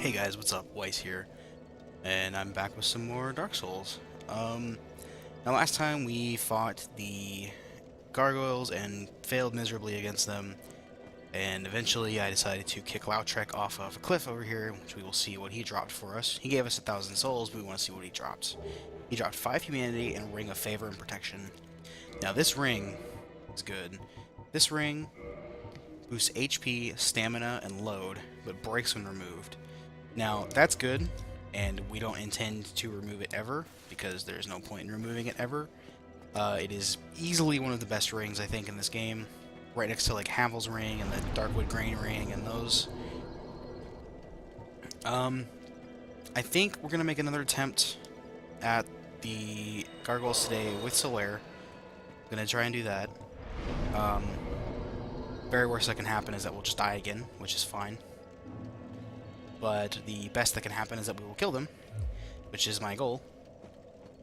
Hey guys, what's up? Weiss here, and I'm back with some more Dark Souls. Now last time we fought the gargoyles and failed miserably against them, and eventually I decided to kick Lautrec off of a cliff over here, which we will see what he dropped for us. He gave us 1,000 souls, but we want to see what he dropped. He dropped 5 humanity and a ring of favor and protection. Now this ring is good. This ring boosts HP, stamina, and load, but breaks when removed. Now, that's good, and we don't intend to remove it ever, because there's no point in removing it ever. It is easily one of the best rings, I think, in this game. Right next to, like, Havel's ring and the Darkwood Grain ring and those. I think we're going to make another attempt at the gargoyles today with Solaire. Going to try and do that. Very worst that can happen is that we'll just die again, which is fine. But the best that can happen is that we will kill them, which is my goal.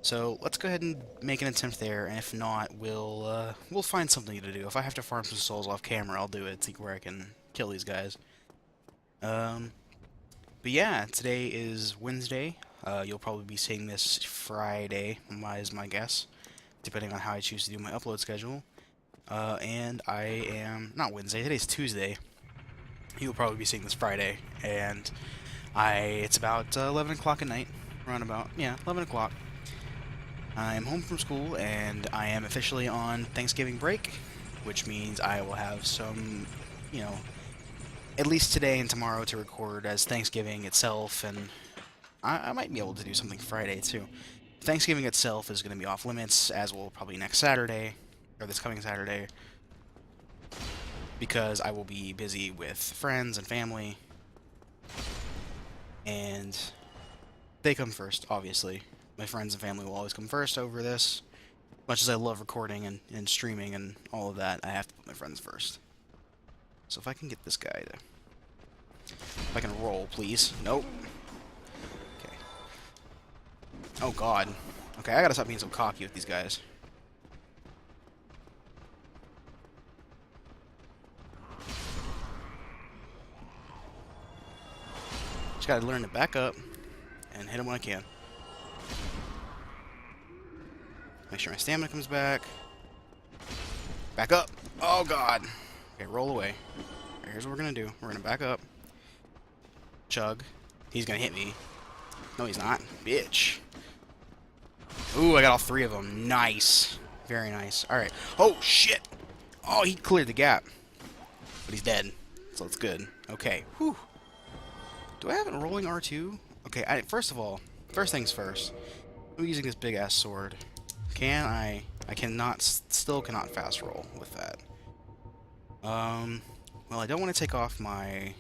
So let's go ahead and make an attempt there, and if not, we'll find something to do. If I have to farm some souls off camera, I'll do it, see where I can kill these guys. But yeah, today is Wednesday. You'll probably be seeing this Friday, is my guess, depending on how I choose to do my upload schedule. And I am, not Wednesday, today's Tuesday. You'll probably be seeing this Friday, and it's about 11 o'clock at night, around about, yeah, 11 o'clock. I am home from school, and I am officially on Thanksgiving break, which means I will have some, you know, at least today and tomorrow to record as Thanksgiving itself, and I might be able to do something Friday, too. Thanksgiving itself is going to be off limits, as will probably next Saturday, or this coming Saturday, because I will be busy with friends and family, and they come first, obviously. My friends and family will always come first over this. Much as I love recording and streaming and all of that, I have to put my friends first. So if I can get this guy to... If I can roll, please. Nope. Okay. Oh, God. Okay, I gotta stop being so cocky with these guys. Gotta learn to back up and hit him when I can. Make sure my stamina comes back. Back up. Oh god. Okay, roll away. Right, here's what we're gonna do. We're gonna back up. Chug. He's gonna hit me. No, he's not. Bitch. Ooh, I got all 3 of them. Nice. Very nice. Alright. Oh, shit. Oh, he cleared the gap. But he's dead. So it's good. Okay. Whew. Do I have a rolling R2? Okay, first of all, first things first. I'm using this big-ass sword. Can I... I cannot... Still cannot fast roll with that. Well, I don't want to take off my... I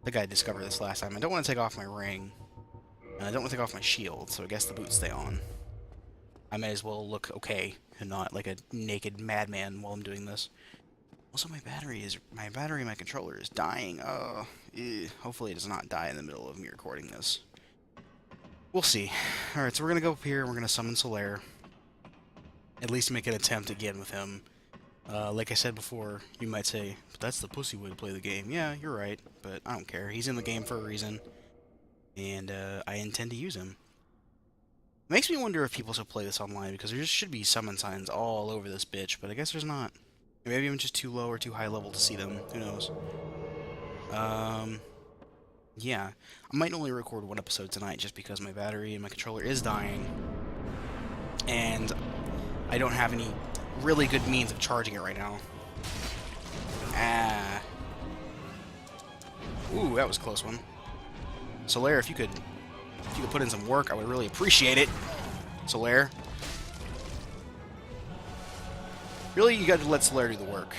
think I discovered this last time. I don't want to take off my ring. And I don't want to take off my shield, so I guess the boots stay on. I may as well look okay and not like a naked madman while I'm doing this. Also, my battery in my controller is dying. Hopefully it does not die in the middle of me recording this. We'll see. Alright, so we're gonna go up here and we're gonna summon Solaire. At least make an attempt again with him. Like I said before, you might say, but that's the pussy way to play the game. Yeah, you're right, but I don't care. He's in the game for a reason. And, I intend to use him. It makes me wonder if people still play this online, because there just should be summon signs all over this bitch, but I guess there's not. Maybe I'm just too low or too high level to see them. Who knows? Yeah. I might only record 1 episode tonight just because my battery and my controller is dying. And I don't have any really good means of charging it right now. Ah. Ooh, that was a close one. Solaire, if you could put in some work, I would really appreciate it. Solaire. Really, you gotta let Solaire do the work.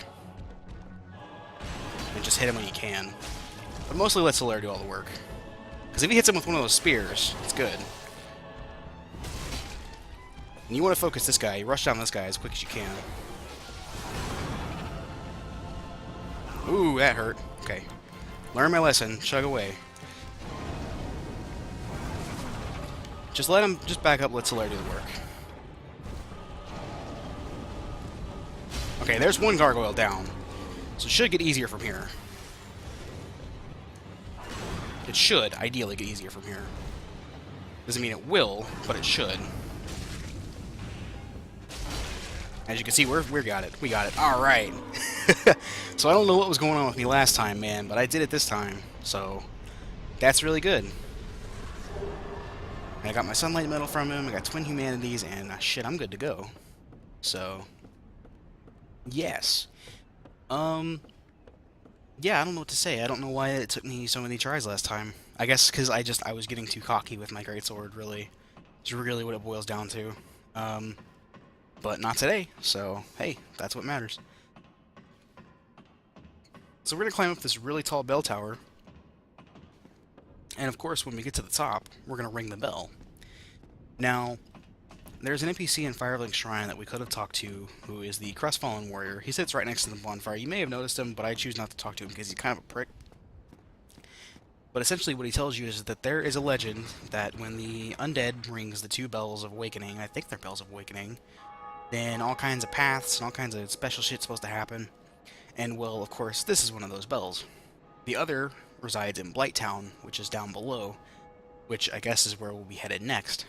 And just hit him when you can. But mostly let Solaire do all the work. Because if he hits him with one of those spears, it's good. And you want to focus this guy. You rush down this guy as quick as you can. Ooh, that hurt. Okay. Learn my lesson. Chug away. Just let him... Just back up, let Solaire do the work. Okay, there's 1 gargoyle down. So it should get easier from here. It should, ideally, get easier from here. Doesn't mean it will, but it should. As you can see, we got it. We got it. Alright. So I don't know what was going on with me last time, man, but I did it this time. So that's really good. I got my sunlight medal from him, I got twin humanities, and shit, I'm good to go. So, yes. Yeah, I don't know what to say. I don't know why it took me so many tries last time. I guess because I was getting too cocky with my greatsword, really. It's really what it boils down to. But not today, so hey, that's what matters. So we're gonna climb up this really tall bell tower. And of course, when we get to the top, we're gonna ring the bell. Now, there's an NPC in Firelink Shrine that we could have talked to, who is the Crestfallen Warrior. He sits right next to the bonfire. You may have noticed him, but I choose not to talk to him because he's kind of a prick. But essentially what he tells you is that there is a legend that when the undead rings the 2 bells of awakening, I think they're bells of awakening, then all kinds of paths and all kinds of special shit's supposed to happen. And well, of course, this is one of those bells. The other resides in Blighttown, which is down below, which I guess is where we'll be headed next.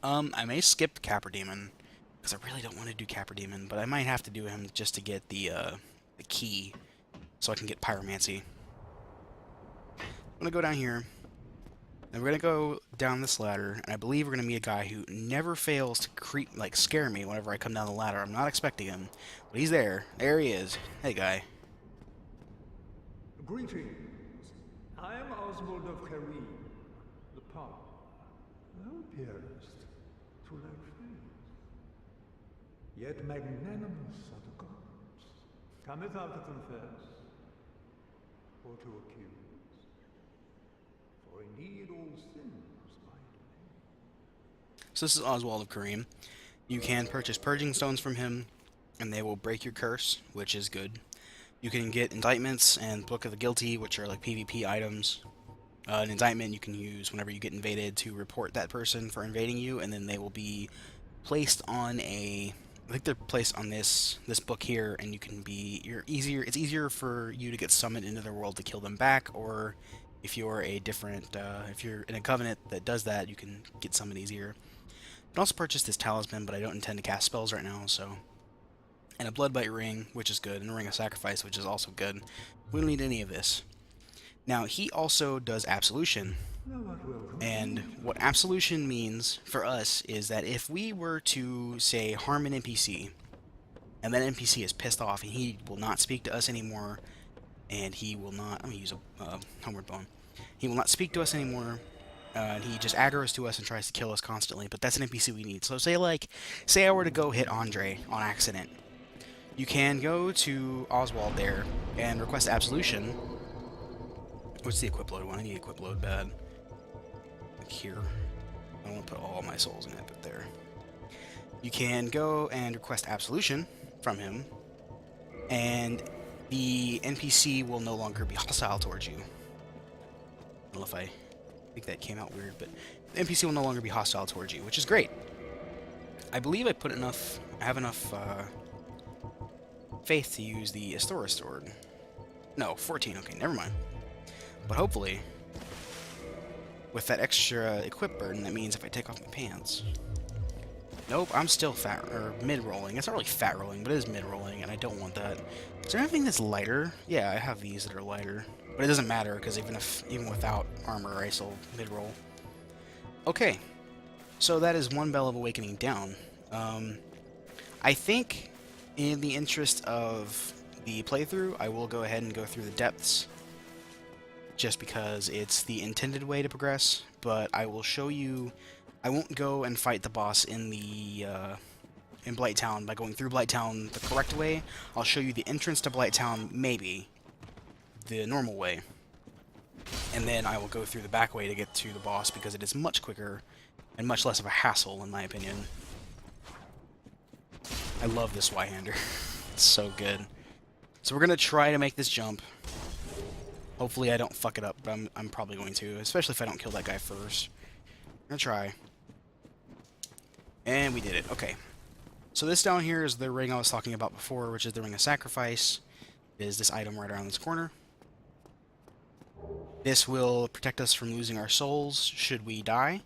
I may skip Capra Demon, because I really don't want to do Capra Demon, but I might have to do him just to get the key, so I can get Pyromancy. I'm going to go down here, and we're going to go down this ladder, and I believe we're going to meet a guy who never fails to scare me whenever I come down the ladder. I'm not expecting him, but he's there. There he is. Hey, guy. Greetings. I am Oswald of Karim, the Power. Thou appearest to lack faith, yet magnanimous are the gods. Cometh thou to confess, or to accuse? For indeed all sins lie to me. So this is Oswald of Karim. You can purchase purging stones from him, and they will break your curse, which is good. You can get indictments and Book of the Guilty, which are like PvP items. An indictment you can use whenever you get invaded to report that person for invading you, and then they will be placed on I think they're placed on this book here, and you can be, it's easier for you to get summoned into their world to kill them back, or if you're a different, if you're in a covenant that does that, you can get summoned easier. You can also purchase this talisman, but I don't intend to cast spells right now, so. And a Bloodbite ring, which is good, and a Ring of Sacrifice, which is also good. We don't need any of this. Now, he also does Absolution. And what Absolution means for us is that if we were to, say, harm an NPC, and that NPC is pissed off, and he will not speak to us anymore, and he will not, I'm going to use a Homeward Bone. He will not speak to us anymore, and he just aggroes to us and tries to kill us constantly, but that's an NPC we need. So say I were to go hit Andre on accident. You can go to Oswald there and request Absolution. What's the equip load one? I need equip load bad. Like here. I don't want to put all my souls in it, but there. You can go and request Absolution from him, and the NPC will no longer be hostile towards you. I don't know if I think that came out weird, but the NPC will no longer be hostile towards you, which is great. I believe I have enough faith to use the Astora Sword. No, 14, okay, never mind. But hopefully, with that extra equip burden, that means if I take off my pants. Nope, I'm still mid-rolling. It's not really fat-rolling, but it is mid-rolling, and I don't want that. Is there anything that's lighter? Yeah, I have these that are lighter. But it doesn't matter, because even without armor, I still mid-roll. Okay, so that is 1 Bell of Awakening down. I think, in the interest of the playthrough, I will go ahead and go through the depths, just because it's the intended way to progress, but I will show you. I won't go and fight the boss in Blighttown by going through Blighttown the correct way. I'll show you the entrance to Blighttown, maybe, the normal way. And then I will go through the back way to get to the boss, because it is much quicker and much less of a hassle, in my opinion. I love this Y-hander. It's so good. So we're going to try to make this jump. Hopefully I don't fuck it up, but I'm probably going to, especially if I don't kill that guy first. I'm going to try. And we did it. Okay. So this down here is the ring I was talking about before, which is the Ring of Sacrifice. It is this item right around this corner. This will protect us from losing our souls should we die,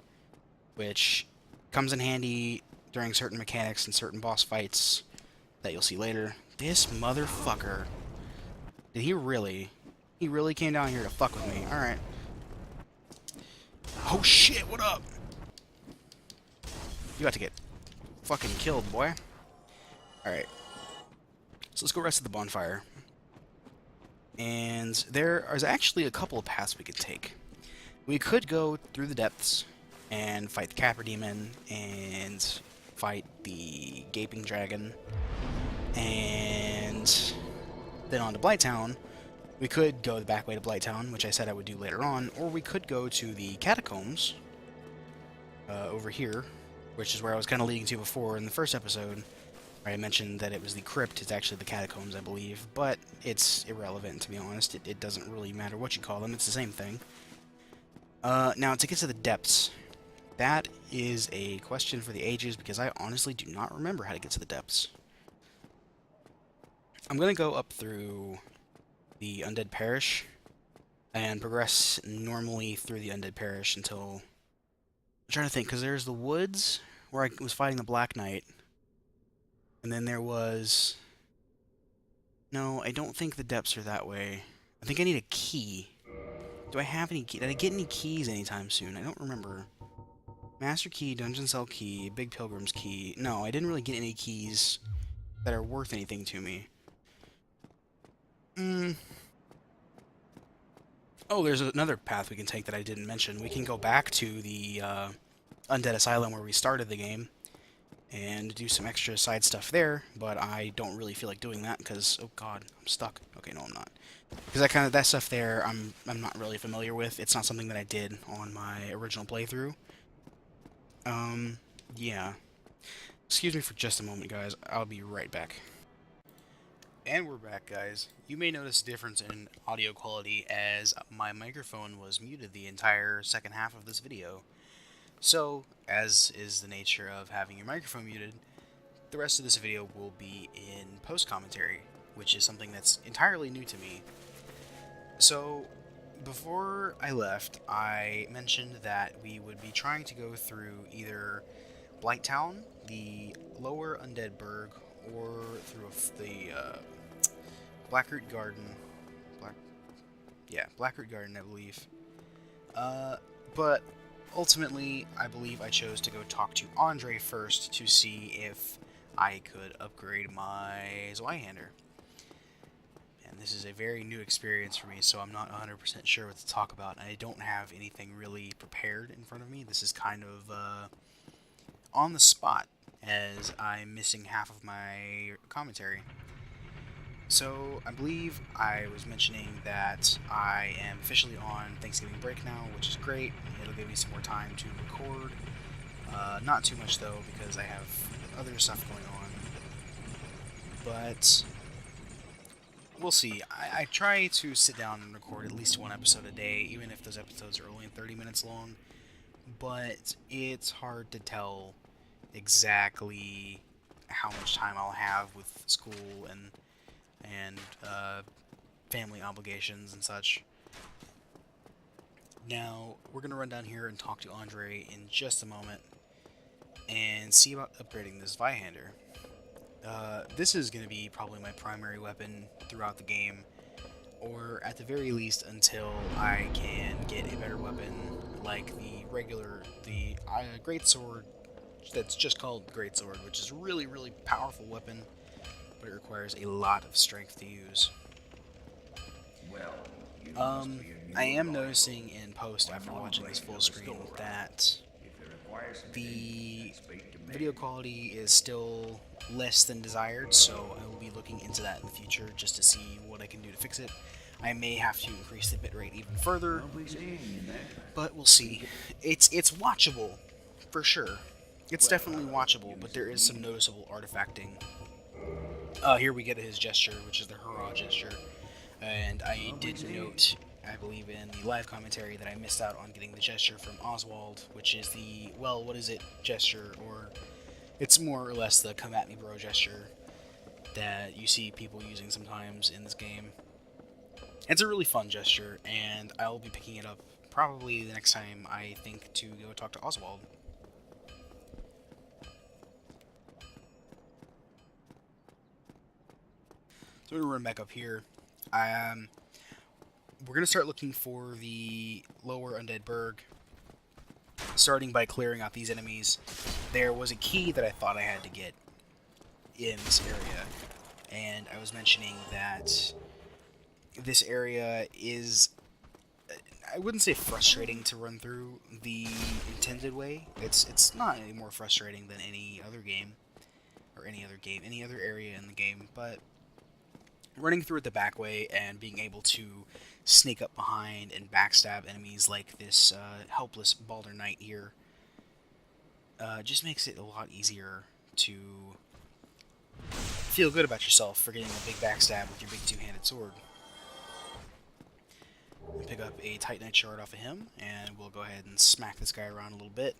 which comes in handy during certain mechanics and certain boss fights that you'll see later. This motherfucker. Did he really? He really came down here to fuck with me. Alright. Oh shit, what up? You about to get fucking killed, boy. Alright. So let's go rest at the bonfire. And there is actually a couple of paths we could take. We could go through the depths and fight the Capra Demon and fight the Gaping Dragon. And then on to Blighttown. We could go the back way to Blighttown, which I said I would do later on, or we could go to the Catacombs over here, which is where I was kind of leading to before in the first episode, where I mentioned that it was the crypt. It's actually the Catacombs, I believe, but it's irrelevant, to be honest. It doesn't really matter what you call them. It's the same thing. Now, to get to the depths, that is a question for the ages, because I honestly do not remember how to get to the depths. I'm going to go up through the Undead Parish and progress normally through the Undead Parish until... I'm trying to think, because there's the woods where I was fighting the Black Knight, and then there was... No, I don't think the depths are that way. I think I need a key. Do I have any... Did I get any keys anytime soon? I don't remember. Master Key, Dungeon Cell Key, Big Pilgrim's Key. No, I didn't really get any keys that are worth anything to me. Oh, there's another path we can take that I didn't mention. We can go back to the Undead Asylum where we started the game and do some extra side stuff there, but I don't really feel like doing that because, oh god, I'm stuck. Okay, no, I'm not. Because that stuff there, I'm not really familiar with. It's not something that I did on my original playthrough. Yeah. Excuse me for just a moment, guys. I'll be right back. And we're back, guys. You may notice a difference in audio quality as my microphone was muted the entire second half of this video. So, as is the nature of having your microphone muted, the rest of this video will be in post-commentary, which is something that's entirely new to me. So, before I left, I mentioned that we would be trying to go through either Blighttown, the lower Undead Burg, or through the Blackroot Garden. Blackroot Garden, I believe. But ultimately, I believe I chose to go talk to Andre first to see if I could upgrade my Zweihander. And this is a very new experience for me, so I'm not 100% sure what to talk about. I don't have anything really prepared in front of me. This is kind of on the spot, as I'm missing half of my commentary. So, I believe I was mentioning that I am officially on Thanksgiving break now, which is great. It'll give me some more time to record. Not too much, though, because I have other stuff going on. But we'll see. I try to sit down and record at least one episode a day, even if those episodes are only 30 minutes long. But it's hard to tell exactly how much time I'll have with school and family obligations and such. Now, we're going to run down here and talk to Andre in just a moment and see about upgrading this Zweihander. This is going to be probably my primary weapon throughout the game, or at the very least until I can get a better weapon like the Greatsword that's just called Greatsword, which is a really, really powerful weapon, but it requires a lot of strength to use. I am noticing in post after watching this full screen that the video quality is still less than desired, so I will be looking into that in the future just to see what I can do to fix it. I may have to increase the bitrate even further, but we'll see. It's watchable, for sure. It's definitely watchable, but there is some noticeable artifacting. Here we get his gesture, which is the hurrah gesture. And I did note, I believe in the live commentary, that I missed out on getting the gesture from Oswald, which is the, well, what is it, gesture, or it's more or less the come at me bro gesture that you see people using sometimes in this game. It's a really fun gesture, and I'll be picking it up probably the next time I think to go talk to Oswald. So we're gonna run back up here. Um, we're gonna start looking for the lower undead burg, starting by clearing out these enemies. There was a key that I thought I had to get in this area, and I was mentioning that this area is, I wouldn't say frustrating to run through the intended way. It's not any more frustrating than any other game, or any other area in the game, but running through it the back way and being able to sneak up behind and backstab enemies like this helpless Balder Knight here just makes it a lot easier to feel good about yourself for getting a big backstab with your big two-handed sword. We'll pick up a Titanite shard off of him, and we'll go ahead and smack this guy around a little bit.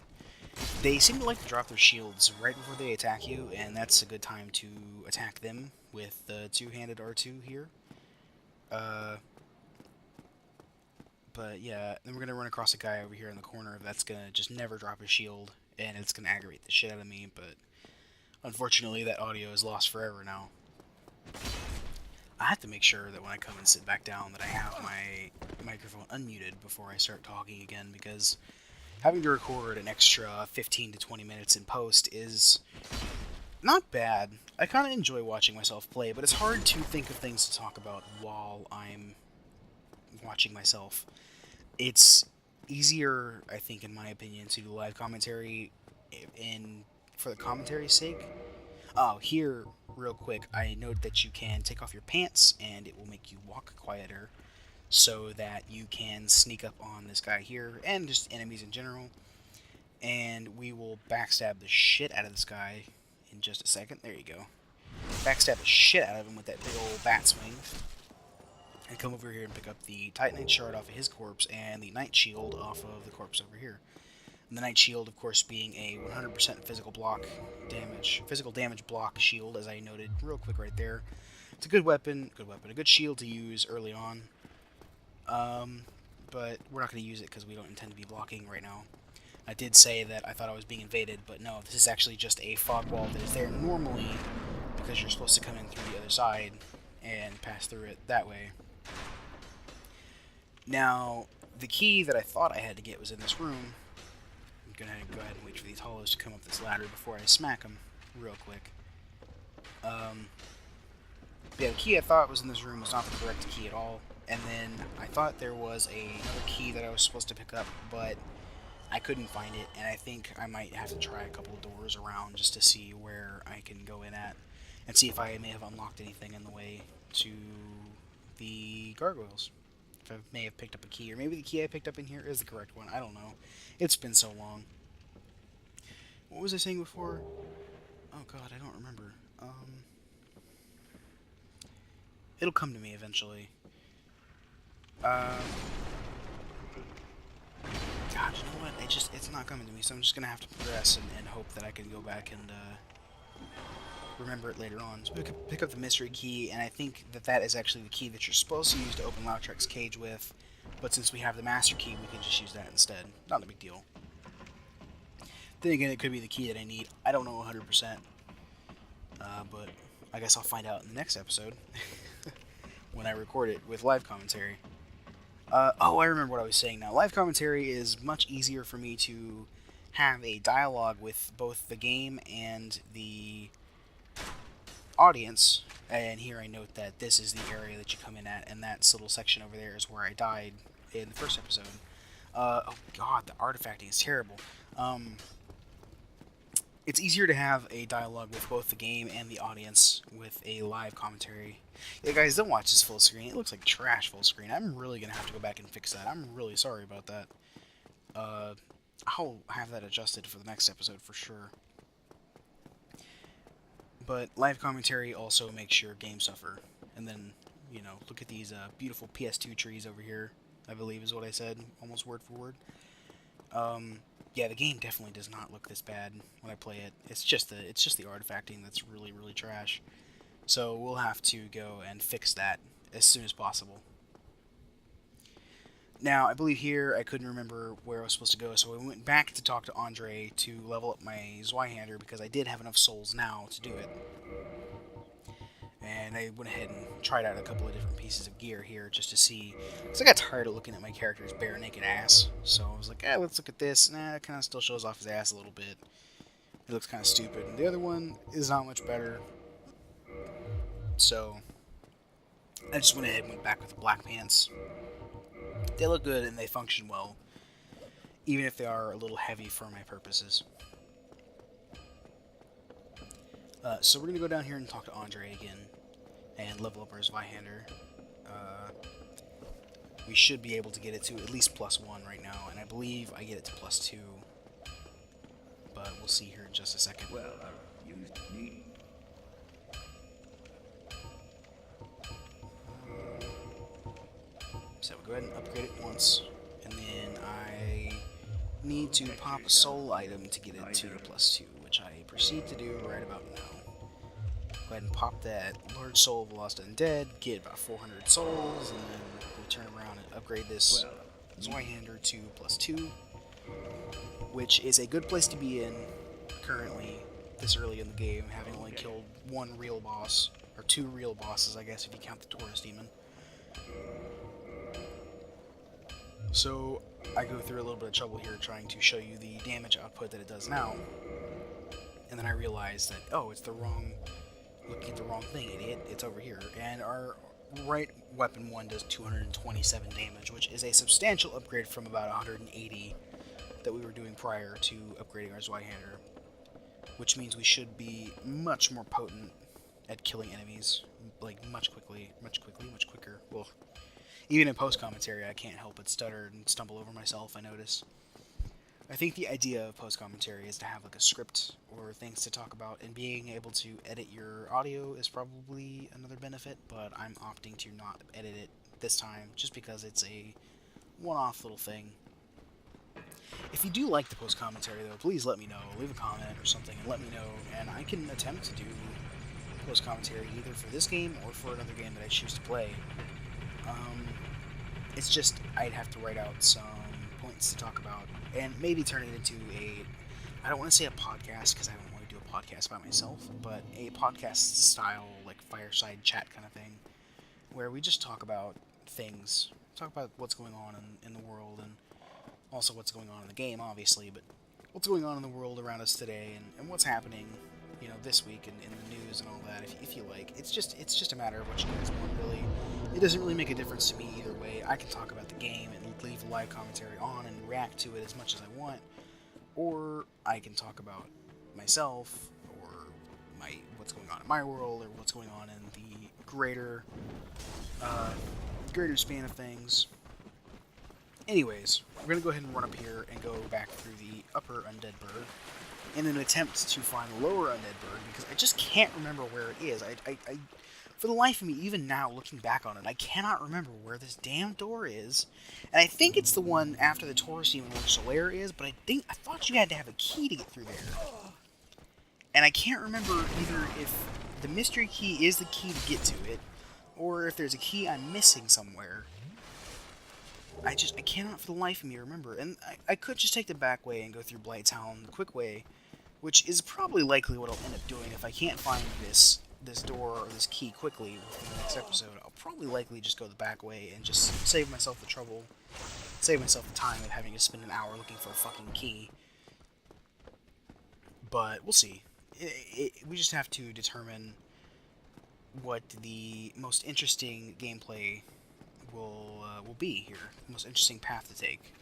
They seem to like to drop their shields right before they attack you, and that's a good time to attack them with the two-handed R2 here. But yeah, then we're going to run across a guy over here in the corner that's going to just never drop his shield, and it's going to aggravate the shit out of me, but unfortunately that audio is lost forever now. I have to make sure that when I come and sit back down that I have my microphone unmuted before I start talking again, because having to record an extra 15 to 20 minutes in post is not bad. I kind of enjoy watching myself play, but it's hard to think of things to talk about while I'm watching myself. It's easier, I think, in my opinion, to do live commentary in for the commentary's sake. Oh, here, real quick, I note that you can take off your pants and it will make you walk quieter so that you can sneak up on this guy here and just enemies in general. And we will backstab the shit out of this guy in just a second. There you go. Backstab the shit out of him with that big old bat swing. And come over here and pick up the Titanite shard off of his corpse and the Knight shield off of the corpse over here. And the Knight shield, of course, being a 100% physical damage block shield, as I noted real quick right there. It's a good weapon, a good shield to use early on. But we're not going to use it because we don't intend to be blocking right now. I did say that I thought I was being invaded, but no, this is actually just a fog wall that is there normally because you're supposed to come in through the other side and pass through it that way. Now, the key that I thought I had to get was in this room. I'm going to go ahead and wait for these hollows to come up this ladder before I smack them real quick. Yeah, the key I thought was in this room was not the correct key at all. And then I thought there was another key that I was supposed to pick up, but I couldn't find it, and I think I might have to try a couple of doors around just to see where I can go in at, and see if I may have unlocked anything in the way to the gargoyles. If I may have picked up a key, or maybe the key I picked up in here is the correct one. I don't know. It's been so long. What was I saying before? Oh god, I don't remember. It'll come to me eventually. God, you know what? It's not coming to me, so I'm just gonna have to progress and hope that I can go back and remember it later on. So pick up the mystery key, and I think that is actually the key that you're supposed to use to open Lautrec's cage with, but since we have the master key, we can just use that instead. Not a big deal. Then again, it could be the key that I need. I don't know 100%, but I guess I'll find out in the next episode when I record it with live commentary. Oh, I remember what I was saying now. Live commentary is much easier for me to have a dialogue with both the game and the audience. And here I note that this is the area that you come in at, and that little section over there is where I died in the first episode. Oh god, the artifacting is terrible. It's easier to have a dialogue with both the game and the audience with a live commentary. Yeah, guys, don't watch this full screen. It looks like trash full screen. I'm really going to have to go back and fix that. I'm really sorry about that. I'll have that adjusted for the next episode for sure. But live commentary also makes your game suffer. And then, you know, look at these beautiful PS2 trees over here, I believe is what I said, almost word for word. Yeah, the game definitely does not look this bad when I play it. It's just the artifacting that's really, really trash. So we'll have to go and fix that as soon as possible. Now, I believe here I couldn't remember where I was supposed to go, so I went back to talk to Andre to level up my Zweihander because I did have enough souls now to do it. And I went ahead and tried out a couple of different pieces of gear here just to see, because I got tired of looking at my character's bare naked ass. So I was like, let's look at this. Nah, it kind of still shows off his ass a little bit. It looks kind of stupid. And the other one is not much better. So I just went ahead and went back with the black pants. They look good and they function well, even if they are a little heavy for my purposes. So we're going to go down here and talk to Andre again and level up our Zweihander. We should be able to get it to at least +1 right now, and I believe I get it to +2. But we'll see here in just a second. Well, I used meat. So we'll go ahead and upgrade it once, and then I need to pop a soul item to get it to the +2, which I proceed to do right about now. Go ahead and pop that large soul of the lost undead, get about 400 souls, and then we turn around and upgrade this Zweihander to +2, which is a good place to be in currently this early in the game, having only killed one real boss, or 2 real bosses, I guess, if you count the Taurus demon. So I go through a little bit of trouble here trying to show you the damage output that it does now, and then I realize that, oh, it's the wrong, looking at the wrong thing, idiot, it's over here, and our right weapon 1 does 227 damage, which is a substantial upgrade from about 180 that we were doing prior to upgrading our Zweihander, which means we should be much more potent at killing enemies, like much quicker. Well, even in post-commentary, I can't help but stutter and stumble over myself, I notice. I think the idea of post-commentary is to have like a script or things to talk about, and being able to edit your audio is probably another benefit, but I'm opting to not edit it this time, just because it's a one-off little thing. If you do like the post-commentary, though, please let me know. Leave a comment or something and let me know, and I can attempt to do post-commentary either for this game or for another game that I choose to play. It's just I'd have to write out some points to talk about, and maybe turn it into I don't want to say a podcast, because I don't want to do a podcast by myself, but a podcast style, like fireside chat kind of thing, where we just talk about things, talk about what's going on in the world, and also what's going on in the game, obviously, but what's going on in the world around us today, and what's happening, you know, this week in the news and all that, if you like. It's just a matter of what you guys want, really. It doesn't really make a difference to me either way. I can talk about the game and leave live commentary on and react to it as much as I want, or I can talk about myself, or what's going on in my world, or what's going on in the greater span of things. Anyways, we're going to go ahead and run up here and go back through the upper undead bird in an attempt to find the lower undead bird, because I just can't remember where it is. I for the life of me, even now looking back on it, I cannot remember where this damn door is. And I think it's the one after the Taurus demon where Solaire is, but I thought you had to have a key to get through there. And I can't remember either if the mystery key is the key to get to it, or if there's a key I'm missing somewhere. I cannot for the life of me remember. And I could just take the back way and go through Blighttown the quick way, which is probably likely what I'll end up doing if I can't find this door or this key quickly within the next episode. I'll probably likely just go the back way and just save myself the trouble, save myself the time of having to spend an hour looking for a fucking key. But we'll see. We just have to determine what the most interesting gameplay will be here, the most interesting path to take.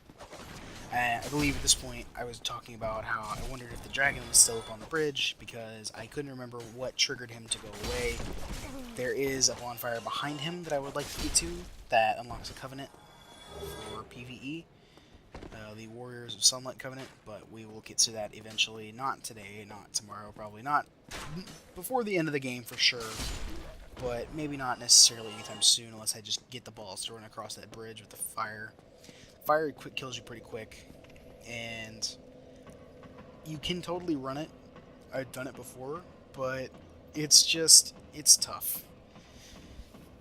I believe at this point I was talking about how I wondered if the dragon was still up on the bridge, because I couldn't remember what triggered him to go away. There is a bonfire behind him that I would like to get to that unlocks a covenant for PvE, the Warriors of Sunlight Covenant, but we will get to that eventually. Not today, not tomorrow, probably not before the end of the game for sure, but maybe not necessarily anytime soon unless I just get the balls to run across that bridge with the fire. Fire kills you pretty quick, and you can totally run it. I've done it before, but it's tough.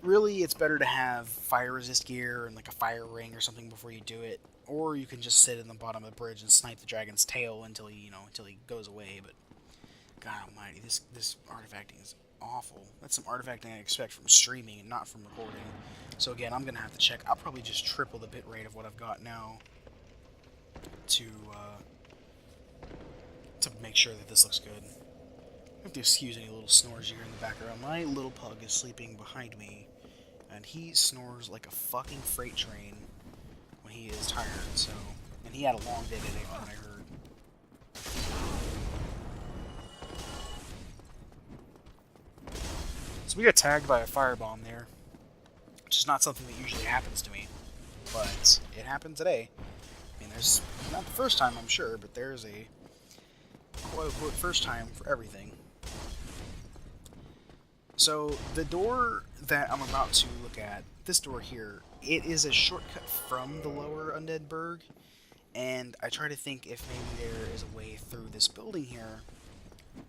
really, it's better to have fire resist gear and like a fire ring or something before you do it. Or you can just sit in the bottom of the bridge and snipe the dragon's tail until until he goes away. But God Almighty, this artifacting is awful. That's some artifacting I expect from streaming and not from recording. So again, I'm gonna have to check. I'll probably just triple the bit rate of what I've got now to make sure that this looks good. I have to excuse any little snores you hear in the background. My little pug is sleeping behind me, and he snores like a fucking freight train when he is tired. So, and he had a long day today, from what I heard. So we got tagged by a firebomb there, which is not something that usually happens to me, but it happened today. I mean, there's not the first time, I'm sure, but there's a quote-unquote first time for everything. So the door that I'm about to look at, this door here, it is a shortcut from the lower Undead Burg, and I try to think if maybe there is a way through this building here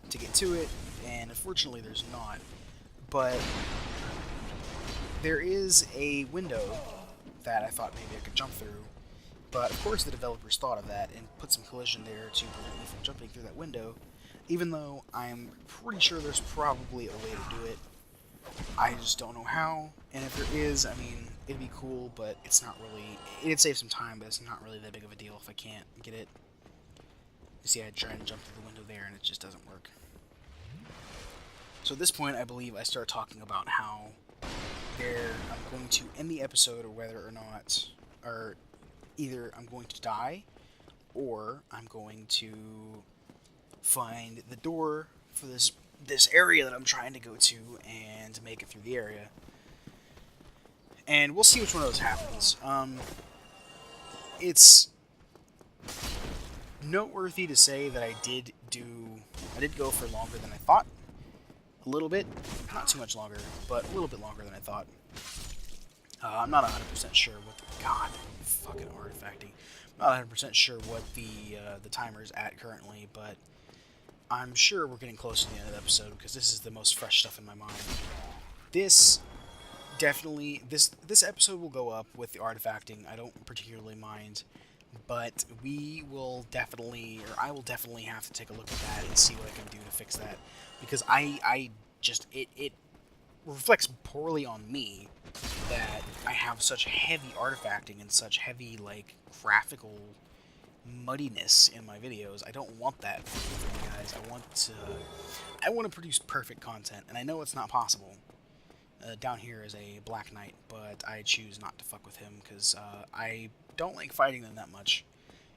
to get to it, and unfortunately there's not. But there is a window that I thought maybe I could jump through, but of course the developers thought of that and put some collision there to prevent me from jumping through that window, even though I'm pretty sure there's probably a way to do it. I just don't know how, and if there is, I mean, it'd be cool, but it's not really, it'd save some time, but it's not really that big of a deal if I can't get it. You see, I try and jump through the window there, and it just doesn't work. So at this point, I believe I start talking about how I'm going to end the episode, or whether or not, or either I'm going to die, or I'm going to find the door for this area that I'm trying to go to and make it through the area. And we'll see which one of those happens. It's noteworthy to say that I did go for longer than I thought. A little bit, not too much longer, but a little bit longer than I thought. I'm not 100% sure what the fucking artifacting. I'm not 100% sure what the timer is at currently, but I'm sure we're getting close to the end of the episode because this is the most fresh stuff in my mind. This episode will go up with the artifacting. I don't particularly mind, but I will definitely have to take a look at that and see what I can do to fix that, because it reflects poorly on me that I have such heavy artifacting and such heavy, like, graphical muddiness in my videos. I don't want that from you guys. I want to produce perfect content, and I know it's not possible. Down here is a Black Knight, but I choose not to fuck with him because I don't like fighting them that much,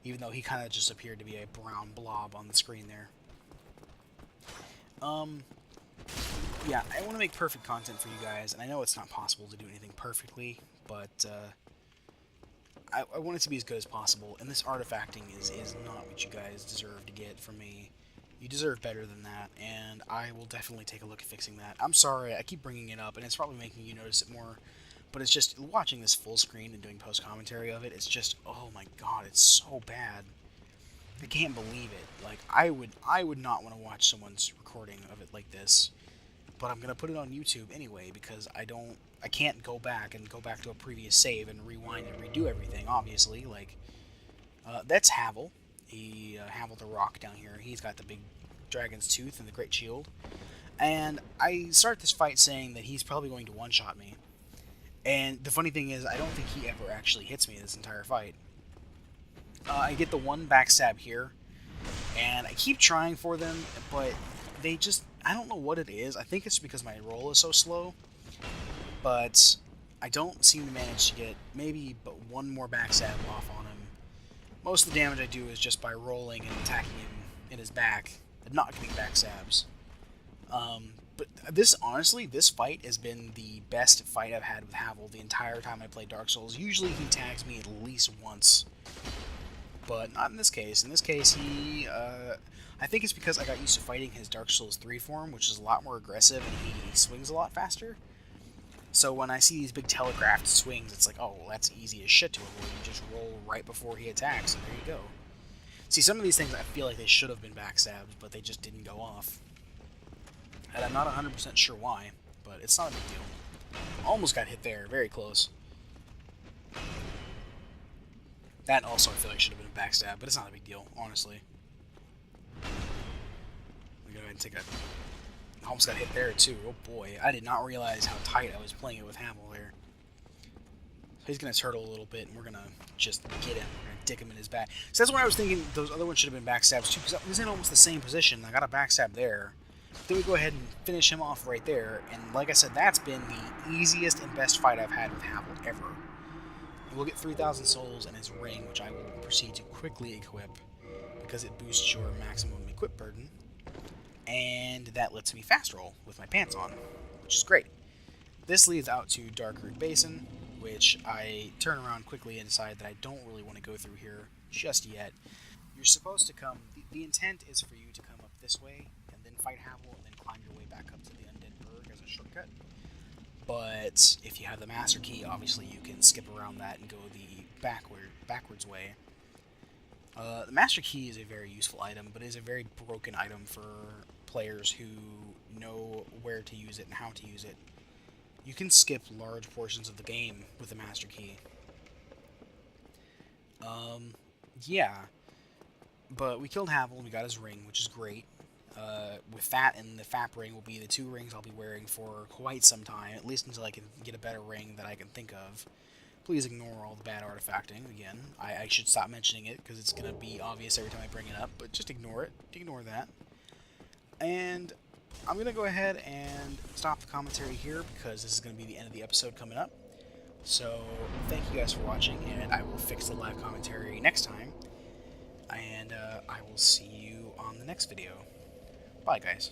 even though he kind of just appeared to be a brown blob on the screen there. Yeah, I want to make perfect content for you guys, and I know it's not possible to do anything perfectly, but I want it to be as good as possible, and this artifacting is not what you guys deserve to get from me. You deserve better than that, and I will definitely take a look at fixing that. I'm sorry, I keep bringing it up, and it's probably making you notice it more, but it's just, watching this full screen and doing post-commentary of it, it's just, oh my god, it's so bad. I can't believe it. Like, I would not want to watch someone's recording of it like this, but I'm gonna put it on YouTube anyway because I can't go back to a previous save and rewind and redo everything. Obviously, like that's Havel. Havel the Rock down here. He's got the big dragon's tooth and the great shield. And I start this fight saying that he's probably going to one-shot me. And the funny thing is, I don't think he ever actually hits me this entire fight. I get the one backstab here, and I keep trying for them, but they just, I don't know what it is. I think it's because my roll is so slow, but I don't seem to manage to get maybe but one more backstab off on him. Most of the damage I do is just by rolling and attacking him in his back and not getting backstabs. But honestly, this fight has been the best fight I've had with Havel the entire time I played Dark Souls. Usually he tags me at least once, but not in this case. In this case, I think it's because I got used to fighting his Dark Souls 3 form, which is a lot more aggressive and he swings a lot faster. So when I see these big telegraphed swings, it's like, oh, well, that's easy as shit to avoid. You just roll right before he attacks, and there you go. See, some of these things I feel like they should have been backstabs, but they just didn't go off. And I'm not 100% sure why, but it's not a big deal. Almost got hit there. Very close. That also I feel like should have been a backstab, but it's not a big deal, honestly. We go ahead and take a... Almost got hit there, too. Oh, boy. I did not realize how tight I was playing it with Havel there. So he's going to turtle a little bit, and we're going to just get him. We're going to dick him in his back. So that's when I was thinking those other ones should have been backstabs, too, because I was in almost the same position. I got a backstab there. Then we go ahead and finish him off right there. And like I said, that's been the easiest and best fight I've had with Havel ever. We'll get 3,000 souls and his ring, which I will proceed to quickly equip because it boosts your maximum equip burden. And that lets me fast roll with my pants on, which is great. This leads out to Darkroot Basin, which I turn around quickly and decide that I don't really want to go through here just yet. You're supposed to come... The intent is for you to come up this way and then fight Havel and then climb your way back up to the Undead Berg as a shortcut. But if you have the Master Key, obviously you can skip around that and go the backwards way. The Master Key is a very useful item, but it is a very broken item for players who know where to use it and how to use it. You can skip large portions of the game with the Master Key. Yeah. But we killed Havel and we got his ring, which is great. With that and the FAP ring will be the two rings I'll be wearing for quite some time, at least until I can get a better ring that I can think of. Please ignore all the bad artifacting. Again, I should stop mentioning it because it's going to be obvious every time I bring it up, but just ignore it. Ignore that. And I'm going to go ahead and stop the commentary here because this is going to be the end of the episode coming up. So, thank you guys for watching, and I will fix the live commentary next time. And I will see you on the next video. Bye, guys.